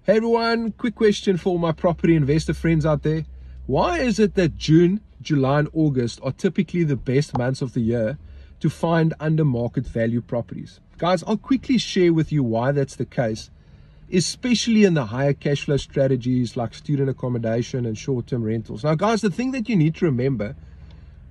Hey everyone, quick question for my property investor friends out there. Why is it that June, July and August are typically the best months of the year to find under market value properties? Guys, I'll quickly share with you why that's the case, especially in the higher cash flow strategies like student accommodation and short-term rentals. Now guys, the thing that you need to remember,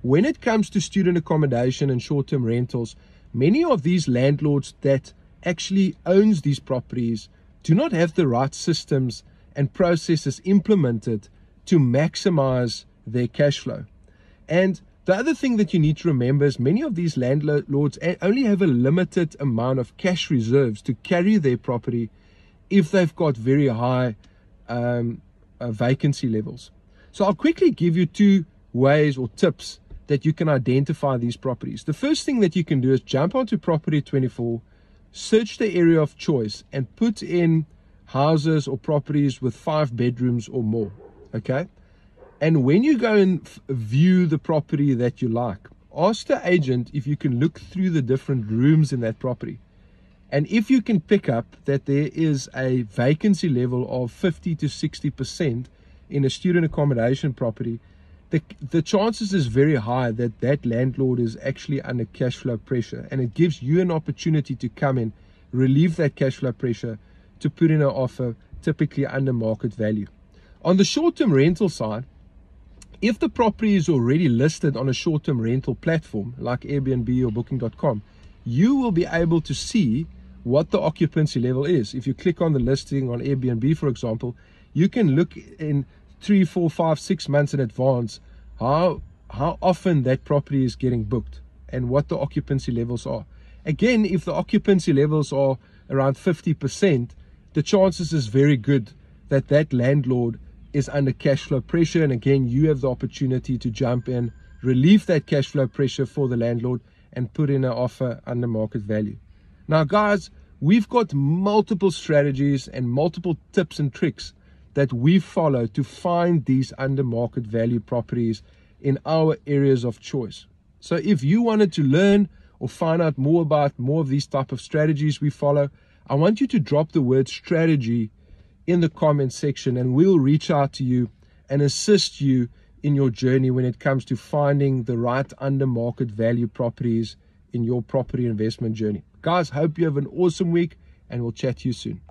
when it comes to student accommodation and short-term rentals, many of these landlords that actually owns these properties do not have the right systems and processes implemented to maximize their cash flow. And the other thing that you need to remember is many of these landlords only have a limited amount of cash reserves to carry their property if they've got very high vacancy levels. So I'll quickly give you two ways or tips that you can identify these properties. The first thing that you can do is jump onto Property24, search the area of choice and put in houses or properties with 5 bedrooms or more, okay? And when you go and view the property that you like, ask the agent if you can look through the different rooms in that property. And if you can pick up that there is a vacancy level of 50 to 60% in a student accommodation property, the chances is very high that that landlord is actually under cash flow pressure, and it gives you an opportunity to come in, relieve that cash flow pressure to put in an offer typically under market value. On the short-term rental side, if the property is already listed on a short-term rental platform like Airbnb or Booking.com, you will be able to see what the occupancy level is. If you click on the listing on Airbnb, for example, you can look in 3, 4, 5, 6 months in advance how often that property is getting booked and what the occupancy levels are. Again, if the occupancy levels are around 50%, the chances is very good that that landlord is under cash flow pressure, and again, you have the opportunity to jump in, relieve that cash flow pressure for the landlord and put in an offer under market value. Now guys, we've got multiple strategies and multiple tips and tricks that we follow to find these under market value properties in our areas of choice. So if you wanted to learn or find out more about more of these type of strategies we follow, I want you to drop the word strategy in the comment section and we'll reach out to you and assist you in your journey when it comes to finding the right under market value properties in your property investment journey. Guys, hope you have an awesome week and we'll chat to you soon.